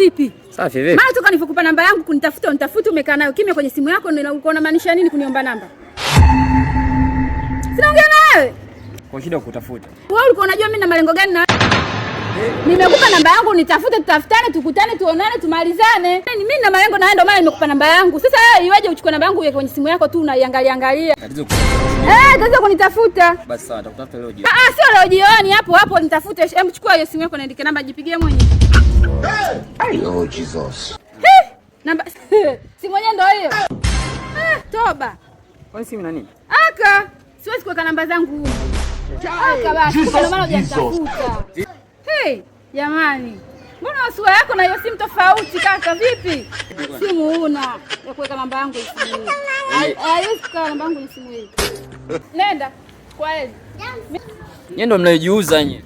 Vipi? Safi vipi? Maana toka nilipokupa namba yangu kunitafuta umekaa nayo kimya kwenye simu yako, uko unamaanisha nini kuniomba namba? Sinaongea na wewe. Kwa shida kukutafuta. Wewe ulikuwa unajua mimi na malengo gani na nimekupa namba yangu nitafute, tutafutane, tukutane, tuonane, tumalizane. Mimi na malengo na wewe, ndio maana nimekupa namba yangu. Sasa wewe iweje uchukue namba yangu uweke kwenye simu yako tu unaiangalia? Tatizo kunitafuta. Basi sawa, nitakutafuta leo jioni. Sio leo jioni, hapo nitafute. Hebu chukua hiyo simu yako naandike namba, jipigie mwenyewe. Oh Jesus. Namba simu mwenyewe ndio hiyo. Toba. Kwa simu na nini? Aka, siwezi kuweka namba zangu huko. Aka basi, kwa maana hujatafuta. Hey, jamani. Mbona sura yako na hiyo simu tofauti kaka, vipi? Simu una ya kuweka namba yangu simu hii. Haiwezi kuweka namba yangu simu hii. Nenda. Kwa hiyo. Nyie ndio mnajiuza nyie.